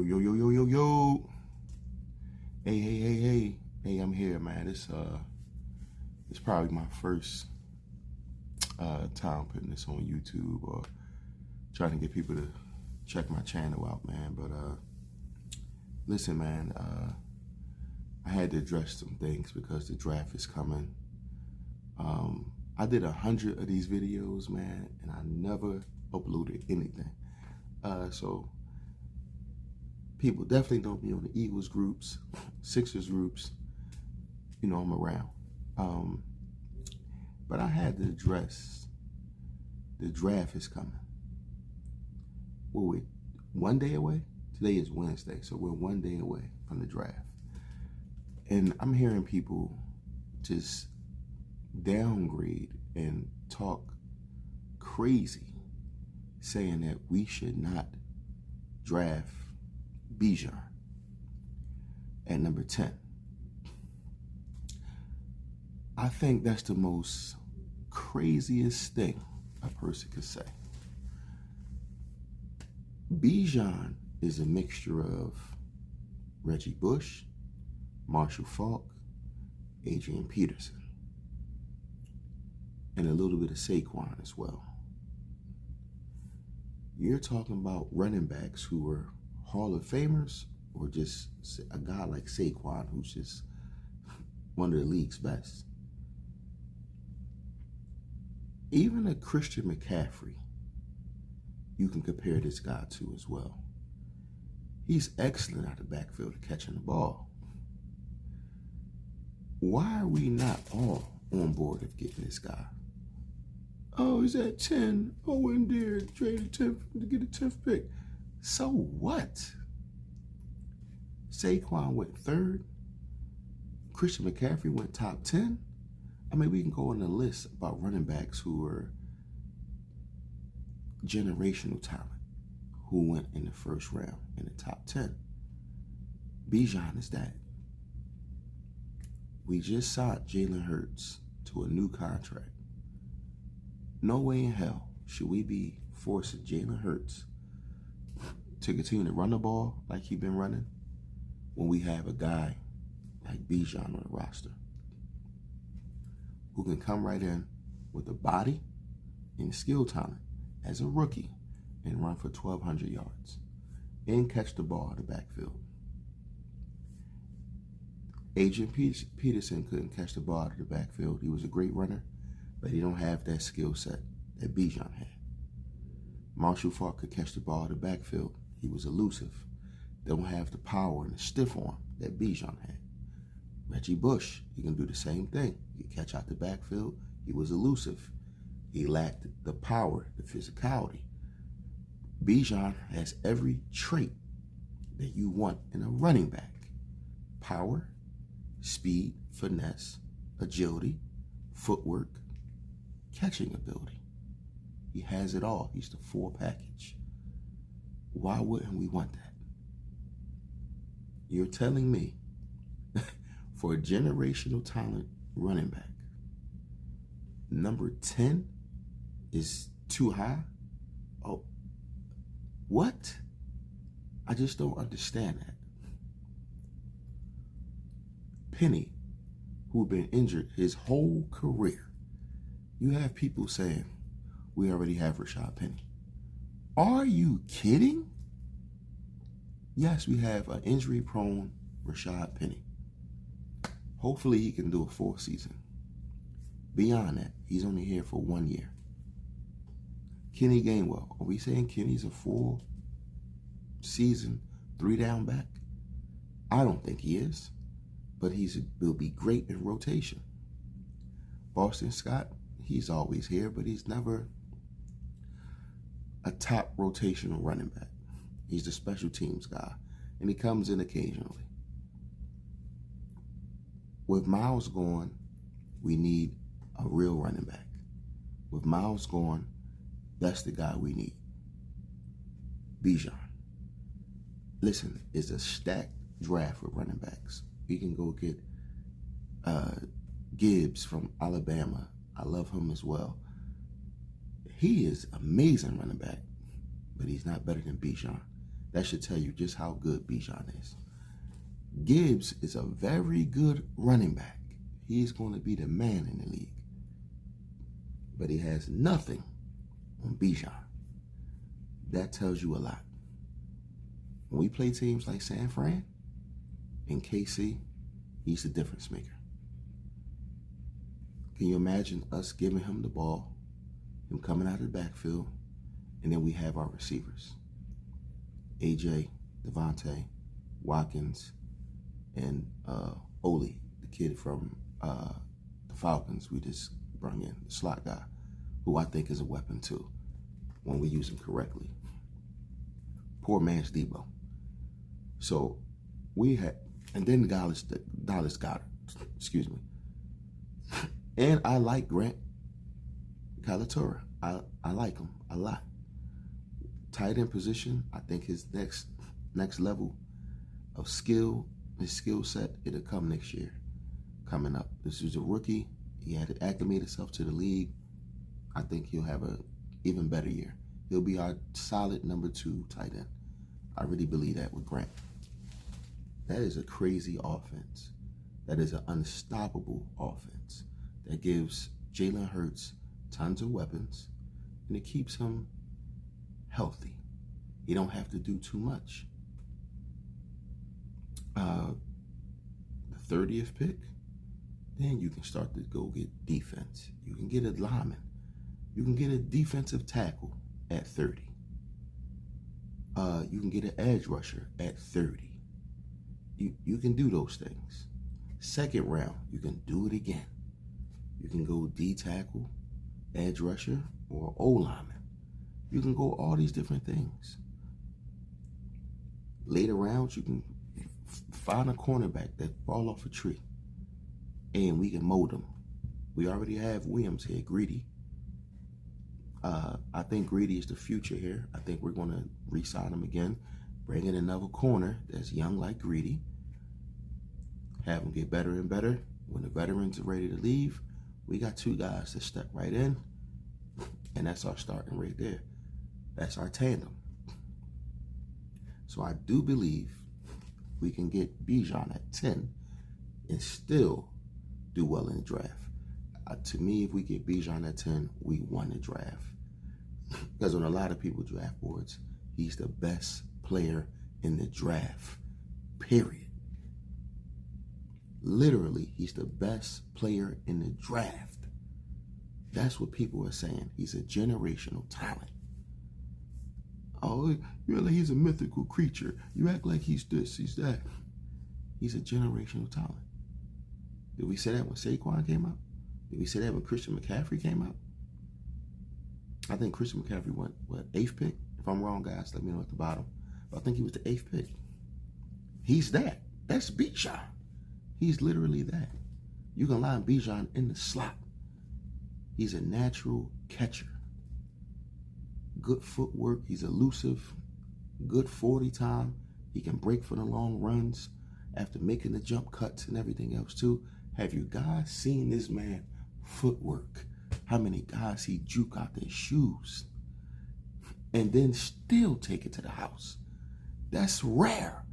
Yo, yo, yo, yo, yo. Hey, I'm here, man. It's probably my first time putting this on YouTube or trying to get people to check my channel out, man. But listen, man, I had to address some things because the draft is coming. I did 100 of these videos, man, and I never uploaded anything. So people definitely know me on the Eagles groups, Sixers groups. You know, I'm around. But I had to address the draft is coming. We're one day away? Today is Wednesday, so we're 1 day away from the draft. And I'm hearing people just downgrade and talk crazy, saying that we should not draft Bijan at number 10. I think that's the most craziest thing a person could say. Bijan is a mixture of Reggie Bush, Marshall Faulk, Adrian Peterson, and a little bit of Saquon as well. You're talking about running backs who are Hall of Famers or just a guy like Saquon who's just one of the league's best. Even a Christian McCaffrey, you can compare this guy to as well. He's excellent out of the backfield catching the ball. Why are we not all on board of getting this guy? Oh, he's at 10. Oh, went there, traded 10 to get a 10th pick. So what? Saquon went 3rd. Christian McCaffrey went top 10. I mean, we can go on the list about running backs who are generational talent, who went in the first round in the top 10. Bijan is that. We just signed Jalen Hurts to a new contract. No way in hell should we be forcing Jalen Hurts to continue to run the ball like he's been running when we have a guy like Bijan on the roster who can come right in with the body and skill talent as a rookie and run for 1,200 yards and catch the ball in the backfield. Adrian Peterson couldn't catch the ball out of the backfield. He was a great runner, but he don't have that skill set that Bijan had. Marshall Faulk could catch the ball out of the backfield. He was elusive. Don't have the power and the stiff arm that Bijan had. Reggie Bush, he can do the same thing. He can catch out the backfield. He was elusive. He lacked the power, the physicality. Bijan has every trait that you want in a running back. Power, speed, finesse, agility, footwork, catching ability. He has it all. He's the full package. Why wouldn't we want that? You're telling me for a generational talent running back, number 10 is too high? Oh, what? I just don't understand that. Penny, who's been injured his whole career, you have people saying, we already have Rashad Penny. Are you kidding? Yes, we have an injury-prone Rashad Penny. Hopefully he can do a full season. Beyond that, he's only here for 1 year. Kenny Gainwell, are we saying Kenny's a full season 3-down back? I don't think he is, but will be great in rotation. Boston Scott, he's always here, but he's never a top rotational running back. He's the special teams guy, and he comes in occasionally. With Miles gone, we need a real running back. With Miles gone, that's the guy we need. Bijan. Listen, it's a stacked draft with running backs. We can go get Gibbs from Alabama. I love him as well. He is amazing running back, but he's not better than Bijan. That should tell you just how good Bijan is. Gibbs is a very good running back. He's going to be the man in the league. But he has nothing on Bijan. That tells you a lot. When we play teams like San Fran and KC, he's the difference maker. Can you imagine us giving him the ball, him coming out of the backfield, and then we have our receivers? AJ, Devontae, Watkins, and Oli, the kid from the Falcons we just brought in, the slot guy, who I think is a weapon too when we use him correctly. Poor man's Debo. So we had, and then Dallas Goedert, excuse me. And I like Grant Calatura. I like him a lot. Tight end position, I think his next level of skill, his skill set, it'll come next year. Coming up. This is a rookie. He had to acclimate himself to the league. I think he'll have an even better year. He'll be our solid number 2 tight end. I really believe that with Grant. That is a crazy offense. That is an unstoppable offense. That gives Jalen Hurts tons of weapons, and it keeps him healthy. He don't have to do too much. The 30th pick, then you can start to go get defense. You can get a lineman. You can get a defensive tackle at 30. You can get an edge rusher at 30. You can do those things. Second round, you can do it again. You can go D tackle, edge rusher, or O lineman. You can go all these different things. Later rounds, you can find a cornerback that fall off a tree, and we can mold them. We already have Williams here, Greedy. I think Greedy is the future here. I think we're going to re-sign him again, bring in another corner that's young like Greedy, have him get better and better. When the veterans are ready to leave, we got 2 guys that step right in, and that's our starting right there. That's our tandem. So I do believe we can get Bijan at 10 and still do well in the draft. To me, if we get Bijan at 10, we won the draft. Because on a lot of people's draft boards, he's the best player in the draft, period. Literally, he's the best player in the draft. That's what people are saying. He's a generational talent. Oh, you're like he's a mythical creature. You act like he's this, he's that. He's a generational talent. Did we say that when Saquon came out? Did we say that when Christian McCaffrey came out? I think Christian McCaffrey went, 8th pick? If I'm wrong, guys, let me know at the bottom. But I think he was the 8th pick. He's that. That's Bijan. He's literally that. You can line Bijan in the slot. He's a natural catcher. Good footwork. He's elusive. Good 40 time. He can break for the long runs after making the jump cuts and everything else too. Have you guys seen this man footwork? How many guys he juke out their shoes and then still take it to the house? That's rare.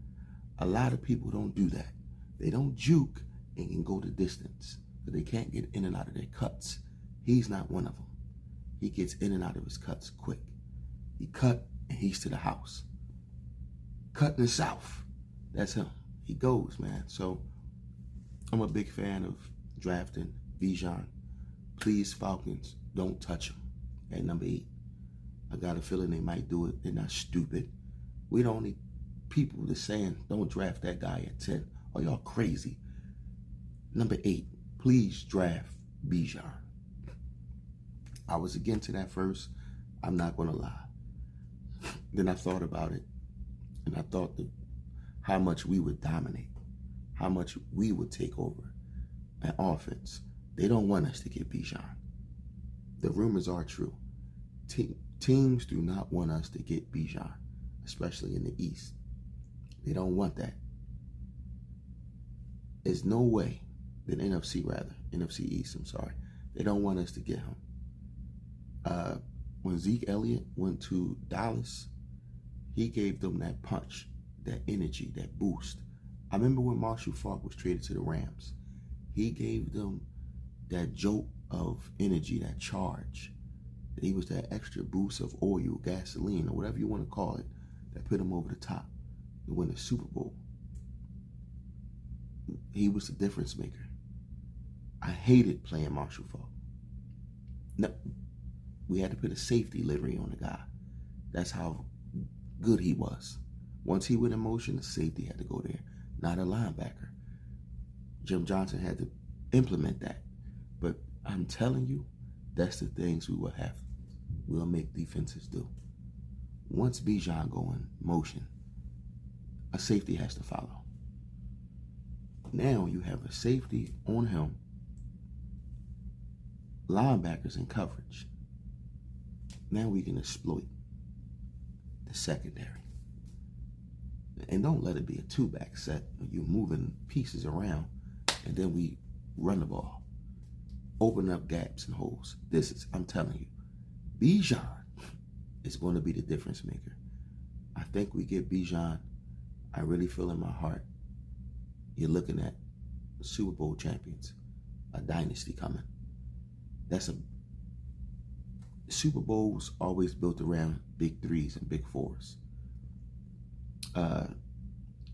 A lot of people don't do that. They don't juke and can go the distance, but they can't get in and out of their cuts. He's not one of them. He gets in and out of his cuts quick. He cut and he's to the house. Cut in the south. That's him. He goes, man. So I'm a big fan of drafting Bijan. Please, Falcons, don't touch him at number 8. I got a feeling they might do it. They're not stupid. We the only people that's saying don't draft that guy at 10. Oh, y'all crazy. Number 8, please draft Bijan. I was against that first. I'm not going to lie. Then I thought about it, and I thought that how much we would dominate, how much we would take over an offense. They don't want us to get Bijan. The rumors are true. Teams do not want us to get Bijan, especially in the East. They don't want that. There's no way, NFC East, I'm sorry. They don't want us to get him. When Zeke Elliott went to Dallas, He gave them that punch, that energy, that boost. I remember when Marshall Faulk was traded to the Rams. He gave them that jolt of energy, that charge. He was that extra boost of oil, gasoline, or whatever you want to call it, that put him over the top to win the Super Bowl. He was the difference maker. I hated playing Marshall Faulk. No, we had to put a safety livery on the guy. That's how good he was. Once he went in motion, the safety had to go there, not a linebacker. Jim Johnson had to implement that. But I'm telling you, that's the things we'll make defenses do. Once Bijan go in motion, a safety has to follow. Now you have a safety on him, linebackers in coverage. Now we can exploit the secondary. And don't let it be a two-back set. You're moving pieces around, and then we run the ball. Open up gaps and holes. I'm telling you, Bijan is going to be the difference maker. I think we get Bijan. I really feel in my heart, you're looking at Super Bowl champions, a dynasty coming. Super Bowls always built around big threes and big fours.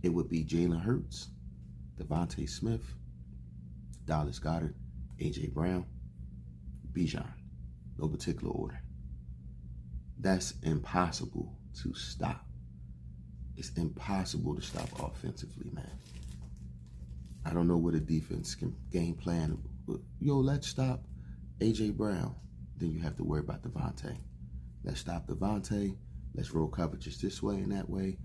It would be Jalen Hurts, Devontae Smith, Dallas Goedert, A.J. Brown, Bijan. No particular order. That's impossible to stop. It's impossible to stop offensively, man. I don't know what a defense can game plan. Let's stop A.J. Brown. Then you have to worry about Devontae. Let's stop Devontae. Let's roll coverages this way and that way.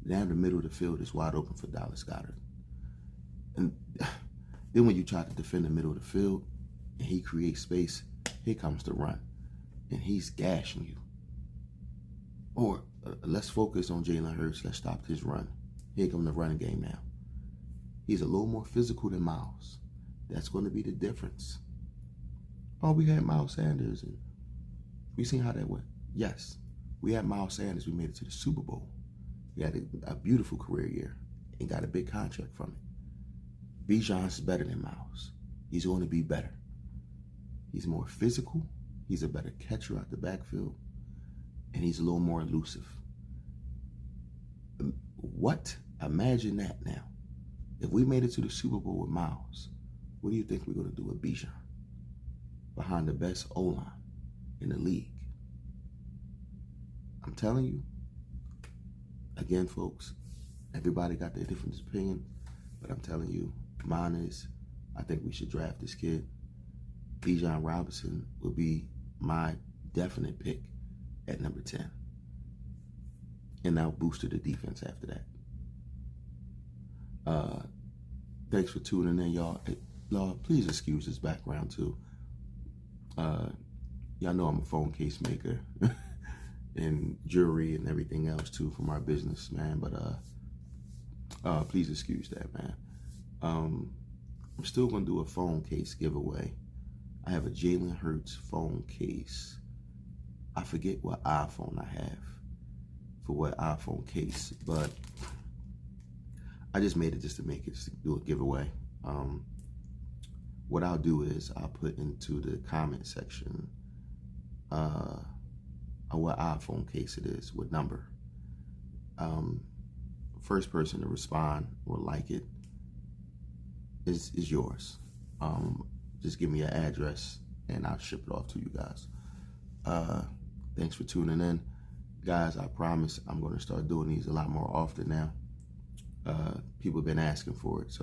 Down the middle of the field is wide open for Dallas Goedert. And then when you try to defend the middle of the field and he creates space, here comes the run. And he's gashing you. Or let's focus on Jalen Hurts. Let's stop his run. Here comes the running game now. He's a little more physical than Miles. That's going to be the difference. Oh, we had Miles Sanders, and we seen how that went. Yes, we had Miles Sanders. We made it to the Super Bowl. We had a beautiful career year and got a big contract from it. Bijan's better than Miles. He's going to be better. He's more physical. He's a better catcher out the backfield. And he's a little more elusive. What? Imagine that now. If we made it to the Super Bowl with Miles, what do you think we're going to do with Bijan? Behind the best O-line in the league. I'm telling you, again, folks, everybody got their different opinion, but I'm telling you, mine is, I think we should draft this kid. Bijan Robinson would be my definite pick at number 10. And I'll boost to the defense after that. Thanks for tuning in, y'all. Lord, please excuse this background, too. Y'all know I'm a phone case maker and jewelry and everything else, too, from our business, man. But please excuse that, man. I'm still going to do a phone case giveaway. I have a Jalen Hurts phone case. I forget what iPhone I have for what iPhone case, but I just made it just to make it, to do a giveaway. What I'll do is I'll put into the comment section what iPhone case it is, what number. First person to respond or like it is yours. Just give me your address and I'll ship it off to you guys. Thanks for tuning in. Guys, I promise I'm going to start doing these a lot more often now. People have been asking for it, so